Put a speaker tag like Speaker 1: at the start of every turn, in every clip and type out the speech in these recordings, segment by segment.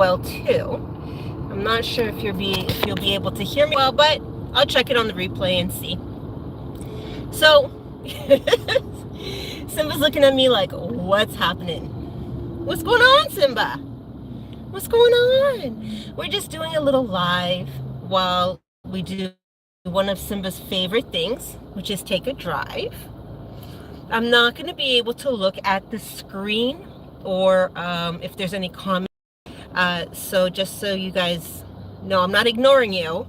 Speaker 1: well too. I'm not sure if you'll be able to hear me well, but I'll check it on the replay and see. So Simba's looking at me like, what's happening? What's going on, Simba? What's going on? We're just doing a little live while we do one of Simba's favorite things, which is take a drive. I'm not going to be able to look at the screen or if there's any comments. So just so you guys know, I'm not ignoring you.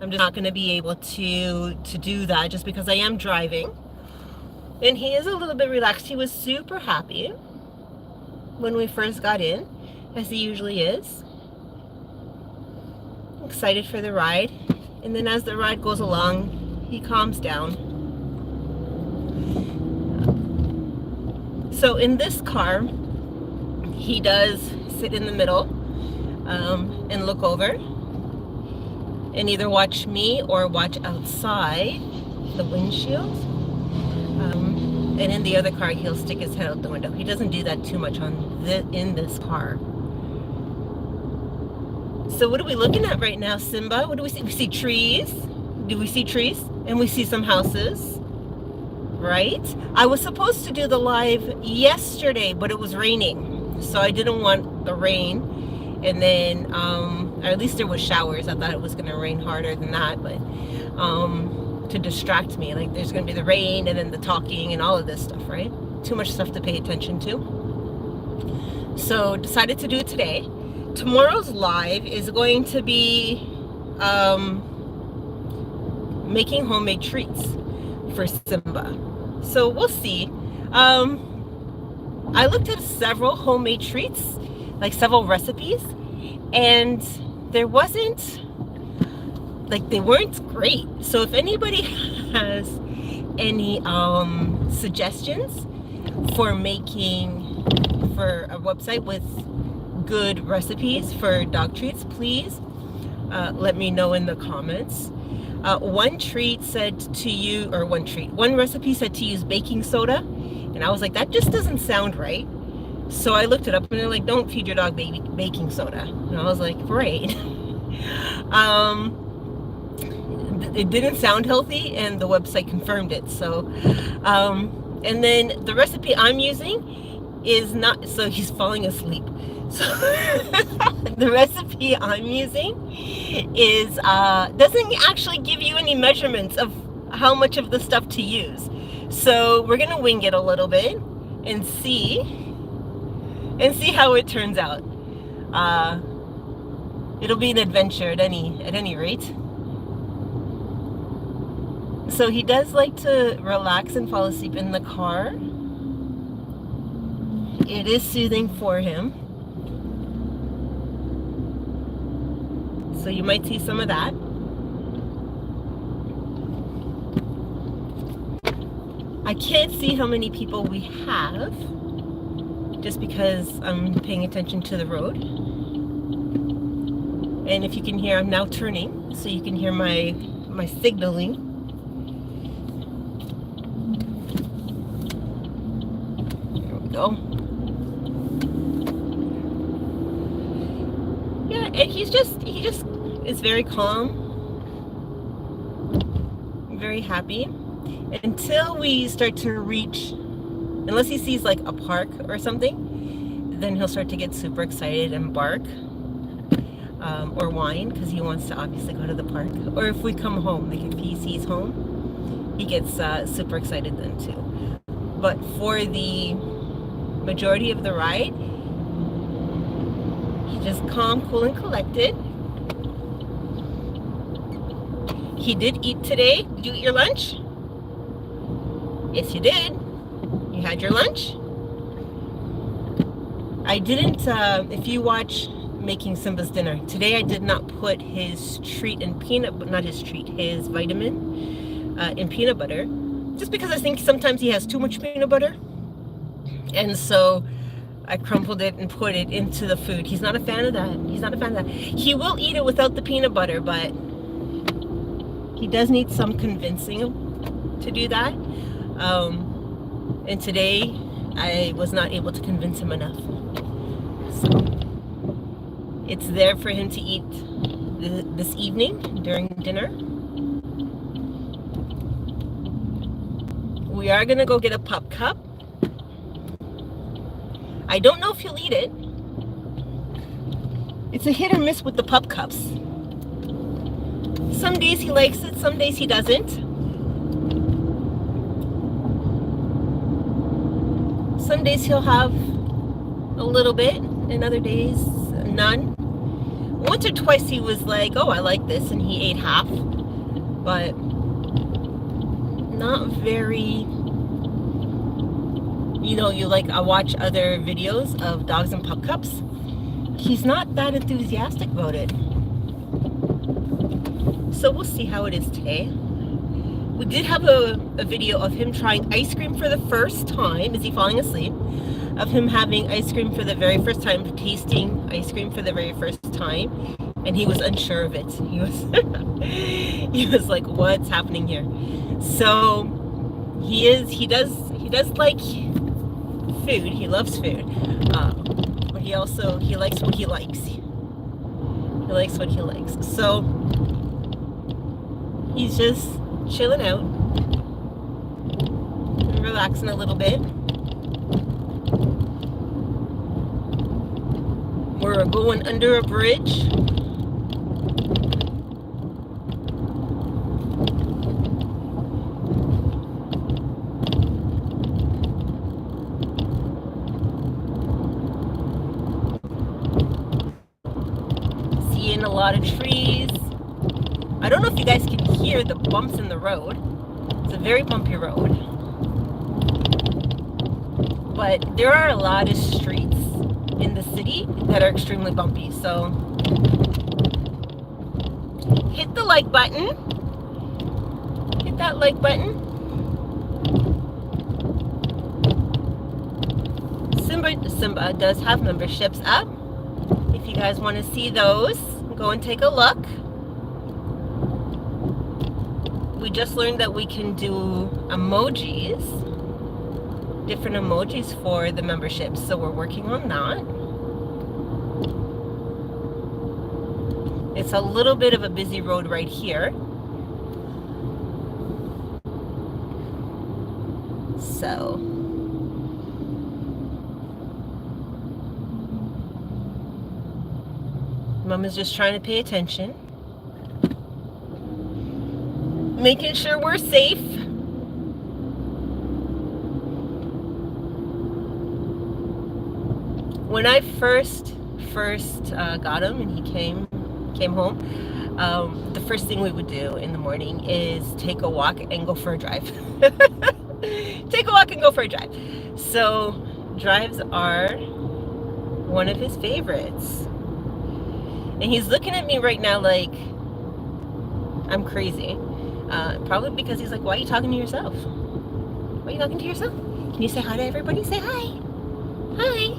Speaker 1: I'm just not going to be able to do that just because I am driving. And he is a little bit relaxed. He was super happy when we first got in, as he usually is. Excited for the ride. And then as the ride goes along, he calms down. So in this car, he does sit in the middle and look over and either watch me or watch outside the windshield. And in the other car, he'll stick his head out the window. He doesn't do that too much in this car. So what are we looking at right now, Simba? What do we see? We see trees. Do we see trees? And we see some houses, right? I was supposed to do the live yesterday, but it was raining. So I didn't want the rain. And then, or at least there was showers. I thought it was going to rain harder than that, but to distract me. Like there's going to be the rain and then the talking and all of this stuff, right? Too much stuff to pay attention to. So decided to do it today. Tomorrow's live is going to be making homemade treats for Simba. So we'll see. I looked at several homemade treats, like several recipes, and there wasn't, like they weren't great. So if anybody has any suggestions for making, for a website with good recipes for dog treats, please let me know in the comments. One recipe said to use baking soda, and I was like, that just doesn't sound right. So I looked it up and they're like, don't feed your dog baking soda. And I was like, great. It didn't sound healthy and the website confirmed it. So and then the recipe I'm using is not, so he's falling asleep. So the recipe I'm using is doesn't actually give you any measurements of how much of the stuff to use. So we're gonna wing it a little bit and see how it turns out. It'll be an adventure at any rate. So he does like to relax and fall asleep in the car. It is soothing for him. So you might see some of that. I can't see how many people we have just because I'm paying attention to the road. And if you can hear, I'm now turning, so you can hear my signaling. There we go. Yeah, and he just is very calm, very happy, until we start to reach, unless he sees like a park or something, then he'll start to get super excited and bark or whine, because he wants to obviously go to the park. Or if we come home, like if he sees home, he gets super excited then too. But for the majority of the ride, he's just calm, cool, and collected. He did eat today. Did you eat your lunch? Yes, you did. You had your lunch? I didn't, if you watch Making Simba's Dinner, today I did not put his treat in his vitamin in peanut butter, just because I think sometimes he has too much peanut butter. And so I crumpled it and put it into the food. He's not a fan of that. He's not a fan of that. He will eat it without the peanut butter, but he does need some convincing to do that. And today I was not able to convince him enough. So It's there for him to eat this evening during dinner. We are gonna go get a pup cup. I don't know if he'll eat it. It's a hit or miss with the pup cups. Some days he likes it, some days he doesn't. Some days he'll have a little bit, and other days none. Once or twice he was like, oh, I like this, and he ate half, but not very, I watch other videos of dogs and pup cups. He's not that enthusiastic about it. So we'll see how it is today. We did have a video of him trying ice cream for the first time. Is he falling asleep? Of him having ice cream for the very first time, tasting ice cream for the very first time, and he was unsure of it. He was like, what's happening here? So he does like food. He loves food, but he likes what he likes. He likes what he likes. So he's just chilling out, relaxing a little bit. We're going under a bridge. Seeing a lot of trees. I don't know if you guys can hear the bumps in the road. It's a very bumpy road. But there are a lot of streets in the city that are extremely bumpy. So hit the like button. Hit that like button. Simba does have memberships up. If you guys want to see those, go and take a look. We just learned that we can do emojis, different emojis for the memberships, so we're working on that. It's a little bit of a busy road right here. So Mom is just trying to pay attention, making sure we're safe. When I first got him and he came home, the first thing we would do in the morning is take a walk and go for a drive. Take a walk and go for a drive. So drives are one of his favorites. And he's looking at me right now like I'm crazy. Probably because he's like, why are you talking to yourself? Why are you talking to yourself? Can you say hi to everybody? Say hi. Hi.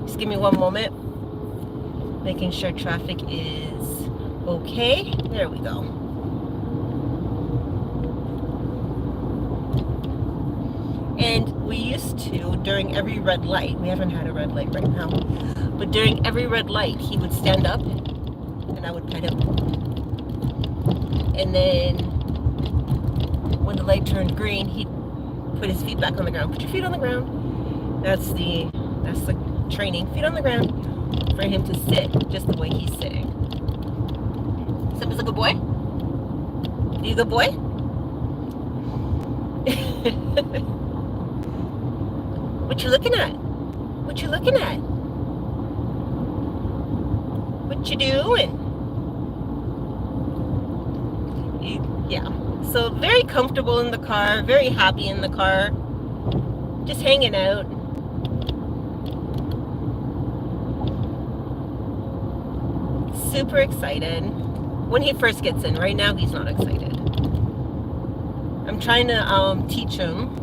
Speaker 1: Just give me one moment. Making sure traffic is okay. There we go. And we used to, during every red light, we haven't had a red light right now, but during every red light, he would stand up and I would pet him. And then when the light turned green, he'd put his feet back on the ground. Put your feet on the ground. That's the training. Feet on the ground for him to sit just the way he's sitting. Simba's a good boy? Are you a good boy? What you looking at? What you looking at? What you doing? Yeah, so very comfortable in the car, very happy in the car, just hanging out. Super excited when he first gets in. Right now he's not excited. I'm trying to teach him,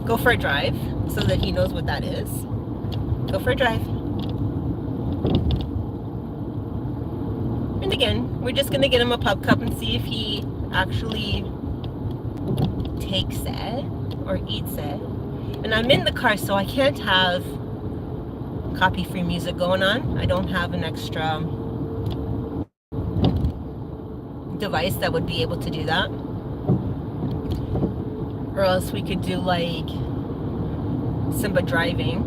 Speaker 1: go for a drive, so that he knows what that is. Go for a drive. And again, we're just gonna get him a pup cup and see if he actually takes it or eats it. And I'm in the car, so I can't have copy-free music going on. I don't have an extra device that would be able to do that. Or else we could do like Simba driving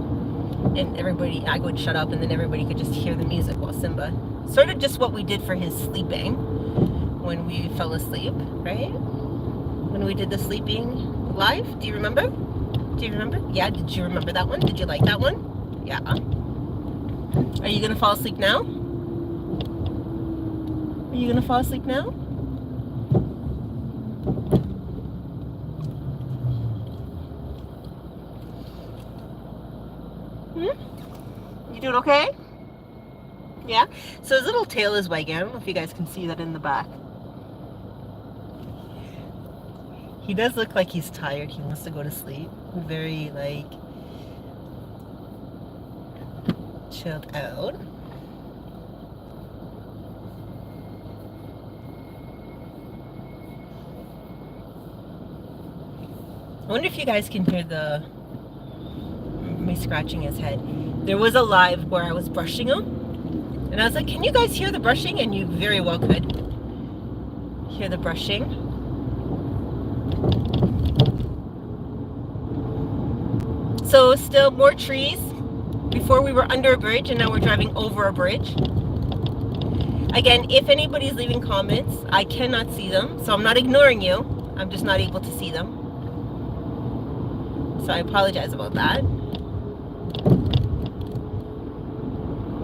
Speaker 1: and everybody, I would shut up and then everybody could just hear the music while Simba, sort of just what we did for his sleeping when we fell asleep, right? When we did the sleeping live. Do you remember? Do you remember? Yeah, did you remember that one? Did you like that one? Yeah. Are you gonna fall asleep now? Are you gonna fall asleep now? You doing okay? Yeah? So his little tail is wagging. I don't know if you guys can see that in the back. He does look like he's tired. He wants to go to sleep. Very, like, chilled out. I wonder if you guys can hear me scratching his head. There was a live where I was brushing him, and I was like, can you guys hear the brushing? And you very well could hear the brushing. So still more trees. Before we were under a bridge and now we're driving over a bridge. Again, if anybody's leaving comments, I cannot see them. So I'm not ignoring you. I'm just not able to see them. So I apologize about that.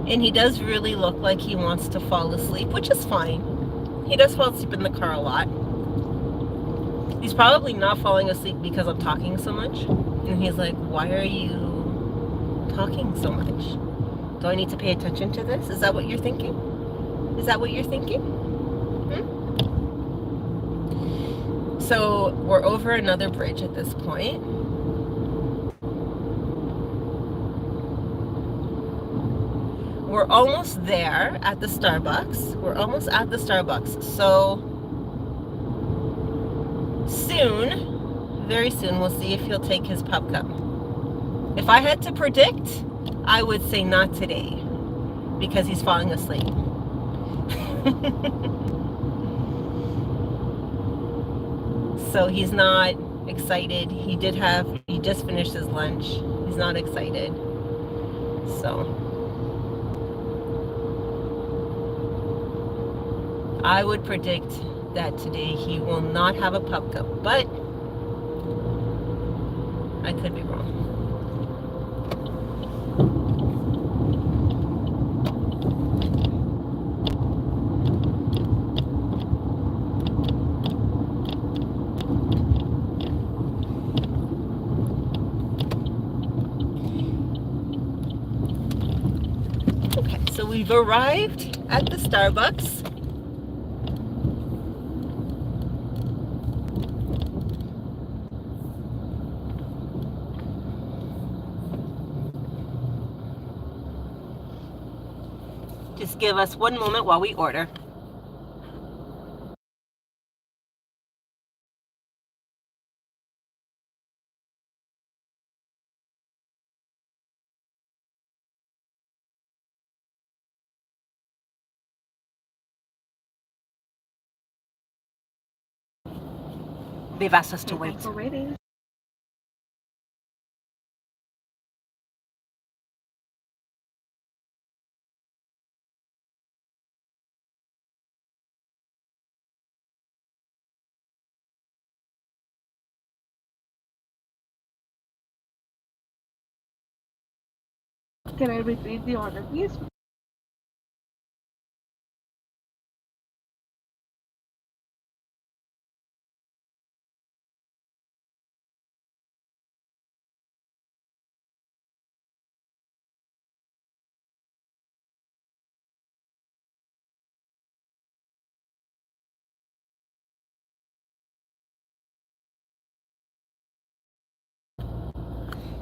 Speaker 1: And he does really look like he wants to fall asleep, which is fine. He does fall asleep in the car a lot. He's probably not falling asleep because I'm talking so much. And he's like, why are you talking so much? Do I need to pay attention to this? Is that what you're thinking? Is that what you're thinking? So we're over another bridge at this point. We're almost there at the Starbucks. We're almost at the Starbucks. So soon, very soon, we'll see if he'll take his pup cup. If I had to predict, I would say not today because he's falling asleep. So he's not excited. He just finished his lunch. He's not excited. So I would predict that today he will not have a pup cup, but I could be wrong. Okay, so we've arrived at the Starbucks. Just give us one moment while we order. They've asked us to wait.
Speaker 2: Can I repeat the order, please?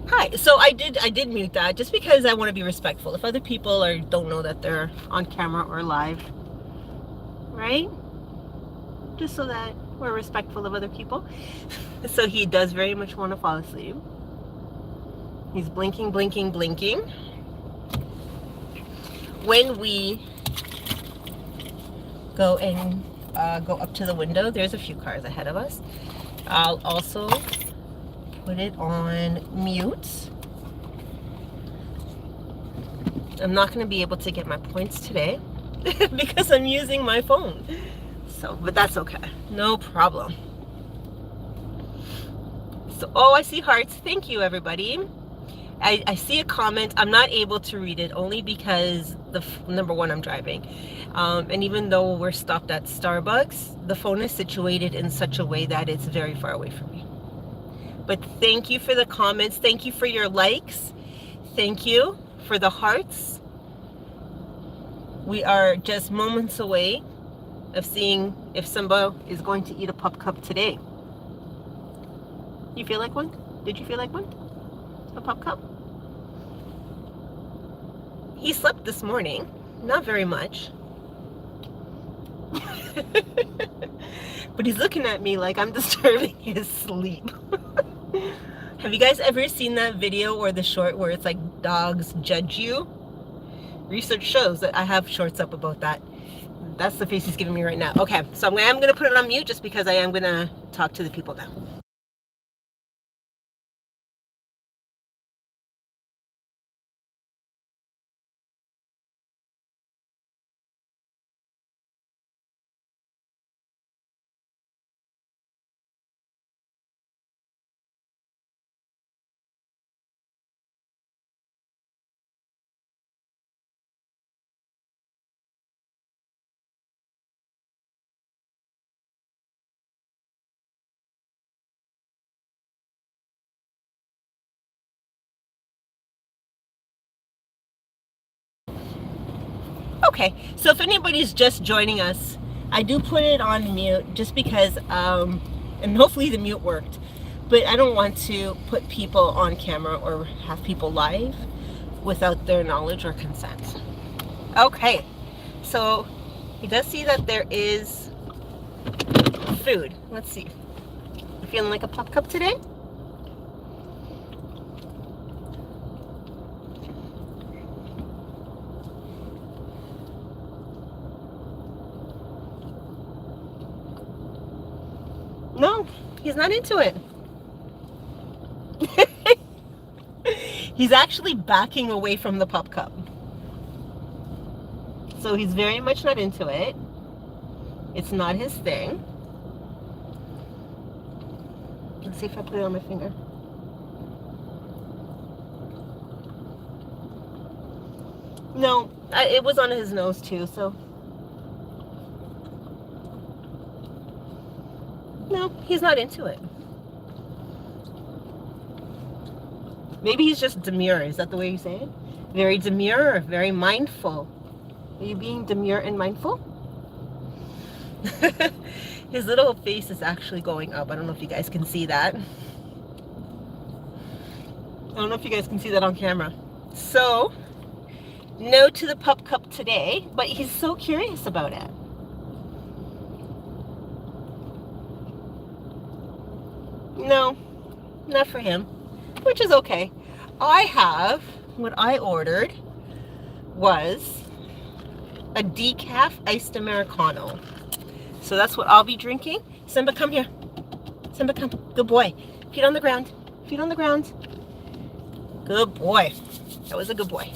Speaker 1: Hi. So I did mute that just because I want to be respectful. If other people don't know that they're on camera or live, right? Just so that we're respectful of other people. So he does very much want to fall asleep. He's blinking, blinking, blinking. when we go and go up to the window, there's a few cars ahead of us. I'll also put it on mute. I'm not going to be able to get my points today because I'm using my phone. So, but that's okay. No problem. So, oh, I see hearts. Thank you, everybody. I see a comment. I'm not able to read it only because number one, I'm driving. And even though we're stopped at Starbucks, the phone is situated in such a way that it's very far away from me. But thank you for the comments. Thank you for your likes. Thank you for the hearts. We are just moments away of seeing if Simba is going to eat a pup cup today. You feel like one? Did you feel like one? A pup cup? He slept this morning. Not very much. But he's looking at me like I'm disturbing his sleep. Have you guys ever seen that video or the short where it's like dogs judge you? Research shows that I have shorts up about that. That's the face he's giving me right now. Okay, so I'm going to put it on mute just because I am going to talk to the people now. Okay, so if anybody's just joining us, I do put it on mute just because, and hopefully the mute worked, but I don't want to put people on camera or have people live without their knowledge or consent. Okay, so he does see that there is food. Let's see. You feeling like a pup cup today? No, he's not into it. He's actually backing away from the pup cup. So he's very much not into it. It's not his thing. Let's see if I put it on my finger. No, it was on his nose too, so. No, he's not into it. Maybe he's just demure. Is that the way you say it? Very demure, very mindful. Are you being demure and mindful? His little face is actually going up. I don't know if you guys can see that. I don't know if you guys can see that on camera. So, no to the pup cup today, but he's so curious about it. No, not for him, which is okay. What I ordered was a decaf iced Americano. So that's what I'll be drinking. Simba, come here. Simba, come. Good boy. Feet on the ground. Feet on the ground. Good boy. That was a good boy.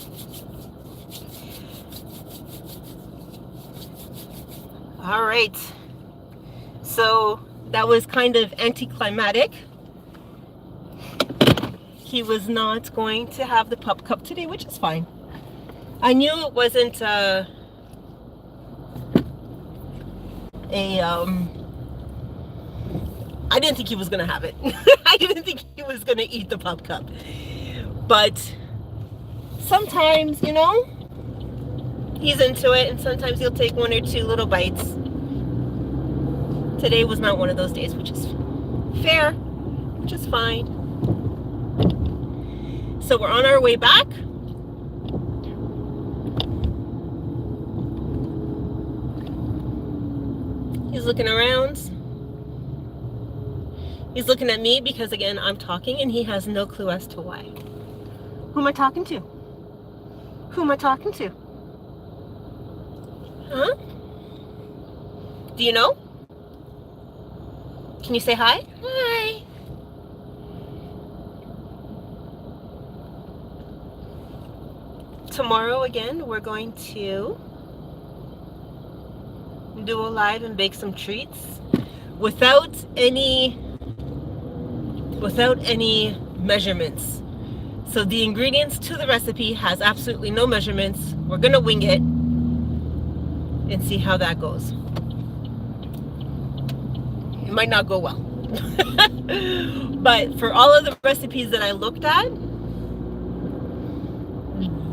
Speaker 1: All right. So that was kind of anticlimactic. He was not going to have the pup cup today, which is fine. I knew it wasn't I didn't think he was gonna have it. I didn't think he was gonna eat the pup cup. But sometimes, you know, he's into it, and sometimes he'll take one or two little bites. Today was not one of those days, which is fair, which is fine. So we're on our way back. He's looking around. He's looking at me because, again, I'm talking and he has no clue as to why. Who am I talking to? Who am I talking to? Huh? Do you know? Can you say hi? Hi. Tomorrow again, we're going to do a live and bake some treats without any measurements. So the ingredients to the recipe has absolutely no measurements. We're gonna wing it and see how that goes. It might not go well. But for all of the recipes that I looked at,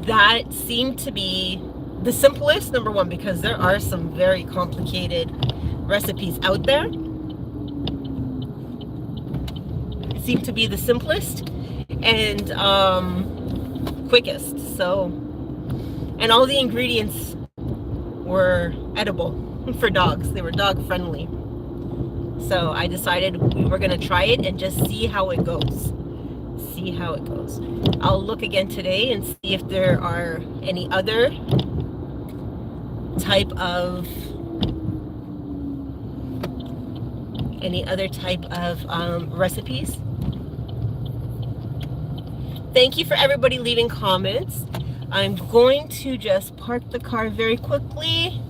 Speaker 1: that seemed to be the simplest, number one, because there are some very complicated recipes out there. It seemed to be the simplest and quickest. So, and all the ingredients were edible for dogs. They were dog friendly. So I decided we were gonna try it and just see how it goes. See how it goes. I'll look again today and see if there are any other type of recipes. Thank you for everybody leaving comments. I'm going to just park the car very quickly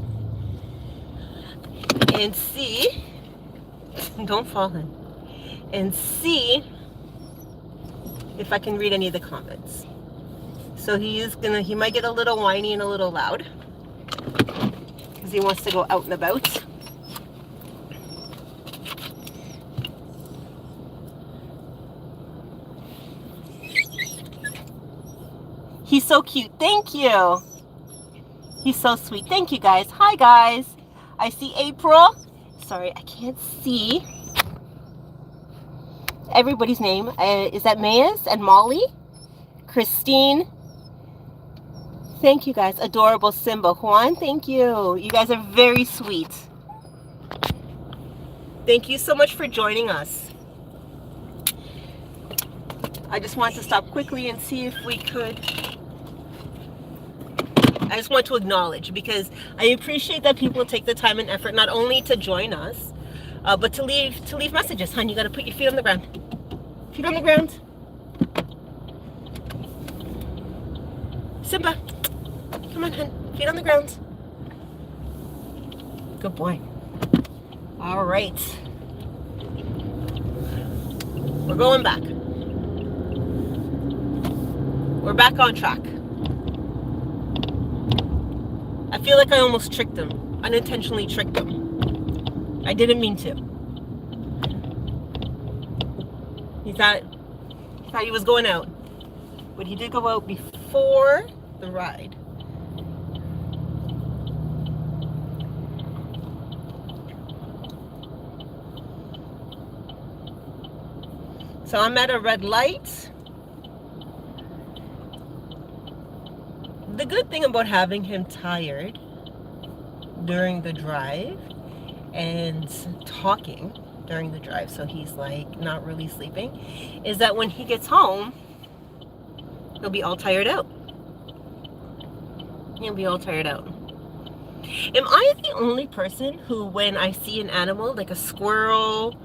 Speaker 1: and see, don't fall in, and see if I can read any of the comments. So he might get a little whiny and a little loud because he wants to go out and about. He's so cute. Thank you. He's so sweet. Thank you, guys. Hi, guys. I see April. Sorry, I can't see everybody's name. Is that Mayas and Molly? Christine. Thank you, guys. Adorable Simba. Juan, thank you. You guys are very sweet. Thank you so much for joining us. I just want to stop quickly and see if we could. I just want to acknowledge, because I appreciate that people take the time and effort not only to join us, but to leave messages. Hon, you got to put your feet on the ground. Feet on the ground. Simba, come on, hon. Feet on the ground. Good boy. All right. We're going back. We're back on track. I feel like I almost tricked him. Unintentionally tricked him. I didn't mean to. He thought he was going out. But he did go out before the ride. So I'm at a red light. The good thing about having him tired during the drive and talking during the drive, so he's like not really sleeping, is that when he gets home, he'll be all tired out. He'll be all tired out. Am I the only person who, when I see an animal like a squirrel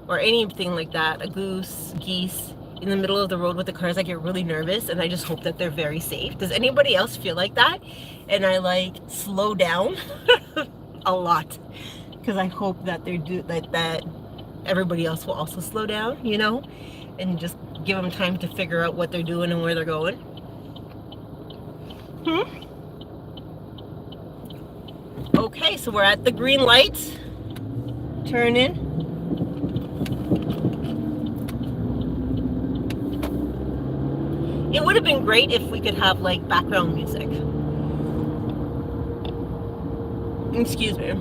Speaker 1: or anything like that, a goose, geese, in the middle of the road with the cars, I get really nervous and I just hope that they're very safe? Does anybody else feel like that? And I like slow down a lot because I hope that that everybody else will also slow down, you know, and just give them time to figure out what they're doing and where they're going. Okay, so we're at the green light. Turn in. It would have been great if we could have like background music. Excuse me,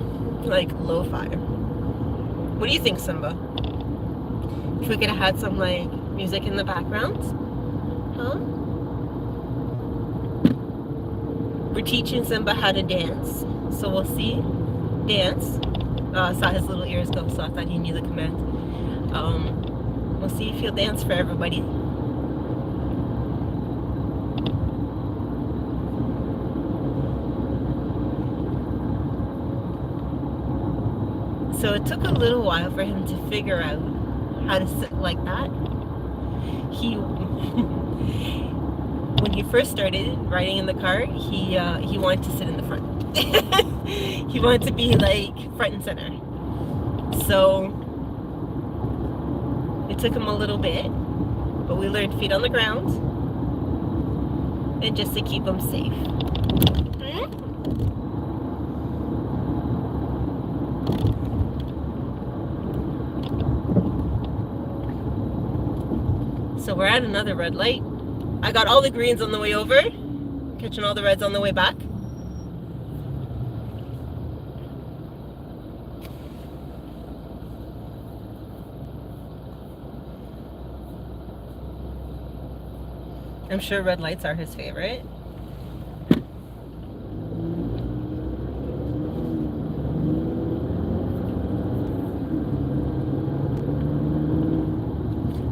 Speaker 1: like lo-fi. What do you think, Simba? If we could have had some like music in the background? Huh? We're teaching Simba how to dance. So we'll see. Dance. I saw his little ears go, so I thought he knew the command. We'll see if he'll dance for everybody. So it took a little while for him to figure out how to sit like that. He when he first started riding in the car, he wanted to sit in the front. He wanted to be like front and center. So it took him a little bit, but we learned feet on the ground and just to keep him safe. So we're at another red light. I got all the greens on the way over, catching all the reds on the way back. I'm sure red lights are his favorite.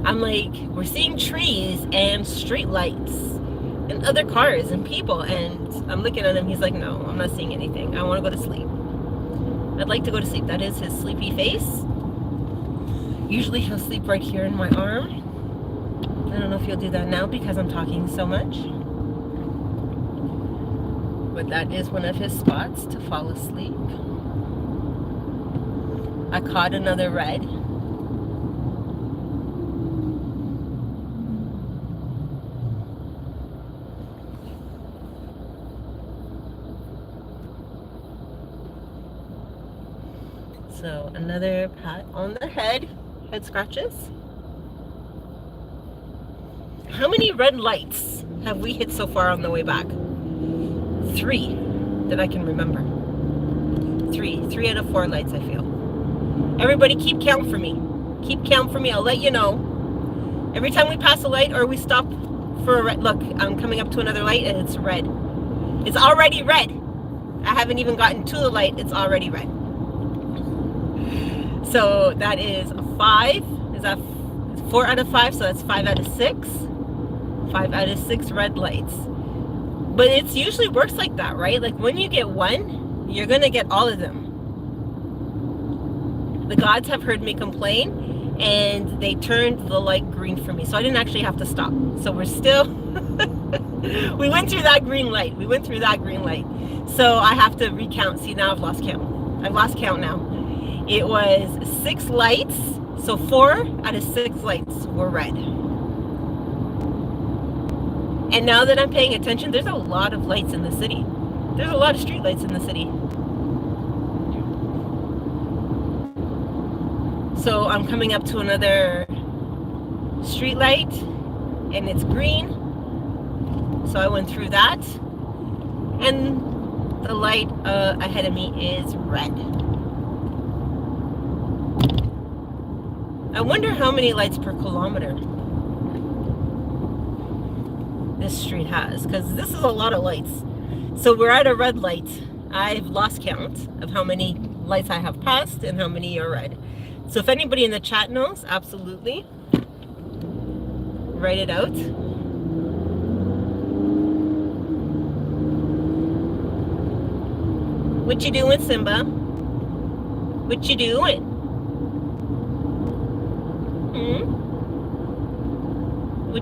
Speaker 1: I'm like, we're seeing trees and street lights and other cars and people, and I'm looking at him, he's like, no, I'm not seeing anything. I want to go to sleep. I'd like to go to sleep. That is his sleepy face. Usually he'll sleep right here in my arm. I don't know if he'll do that now because I'm talking so much. But that is one of his spots to fall asleep. I caught another red. So another pat on the head scratches. How many red lights have we hit so far on the way back? 3 that I can remember. 3 out of 4 lights, I feel. Everybody keep count for me. Keep count for me, I'll let you know. Every time we pass a light or we stop for a red, look, I'm coming up to another light and it's red. It's already red. I haven't even gotten to the light, it's already red. So that is 5. Is that 4 out of 5? So that's 5 out of 6. 5 out of 6 red lights. But it usually works like that, right? Like when you get one, you're gonna get all of them. The gods have heard me complain and they turned the light green for me. So I didn't actually have to stop. So we're still, we went through that green light. We went through that green light. So I have to recount. See, now I've lost count. I've lost count now. It was 6 lights. So 4 out of 6 lights were red. And now that I'm paying attention, there's a lot of lights in the city. There's a lot of street lights in the city. So I'm coming up to another street light and it's green. So I went through that. And the light ahead of me is red. I wonder how many lights per kilometer this street has, because this is a lot of lights. So we're at a red light. I've lost count of how many lights I have passed and how many are red. So if anybody in the chat knows, absolutely write it out. What you doing, Simba? What you doing?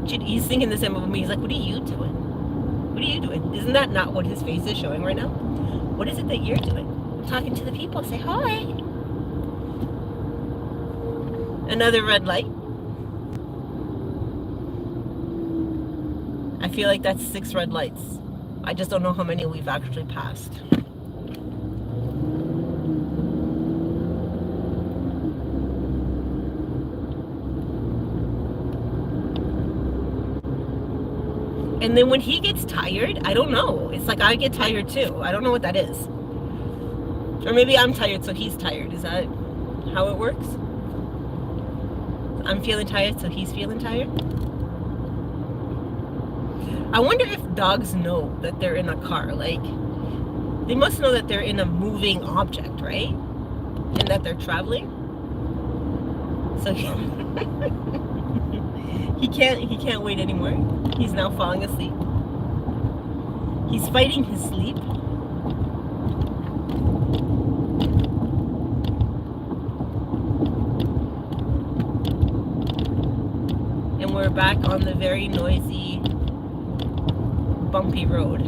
Speaker 1: He's thinking the same of me. He's like, what are you doing? What are you doing? Isn't that not what his face is showing right now? What is it that you're doing? I'm talking to the people. Say hi. Another red light. I feel like that's 6 red lights. I just don't know how many we've actually passed. And then when he gets tired, I don't know. It's like I get tired too. I don't know what that is. Or maybe I'm tired, so he's tired. Is that how it works? I'm feeling tired, so he's feeling tired. I wonder if dogs know that they're in a car. Like, they must know that they're in a moving object, right? And that they're traveling. So he can't wait anymore. He's now falling asleep. He's fighting his sleep. we're back on the very noisy, bumpy road.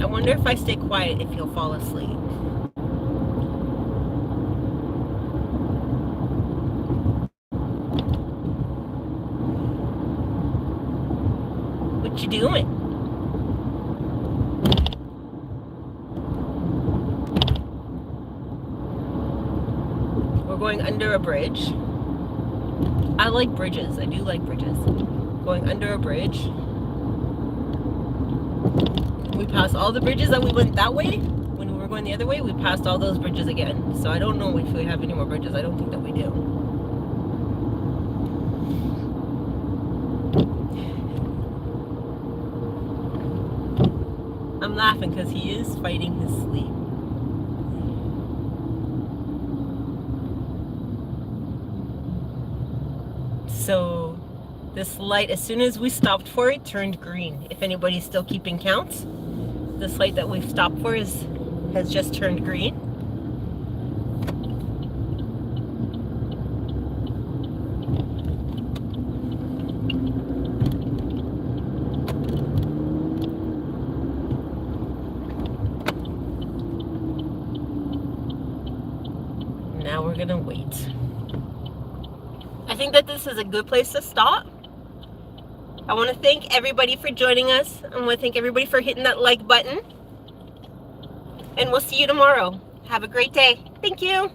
Speaker 1: I wonder if I stay quiet if you'll fall asleep. What you doing? We're going under a bridge. I like bridges. I do like bridges. Going under a bridge. We passed all the bridges that we went that way. When we were going the other way, we passed all those bridges again. So I don't know if we have any more bridges. I don't think that we do. I'm laughing because he is fighting his sleep. So this light, as soon as we stopped for it, turned green. If anybody's still keeping count, this light that we've stopped for has just turned green. Now we're gonna wait. I think that this is a good place to stop. I want to thank everybody for joining us. I want to thank everybody for hitting that like button. And we'll see you tomorrow. Have a great day. Thank you.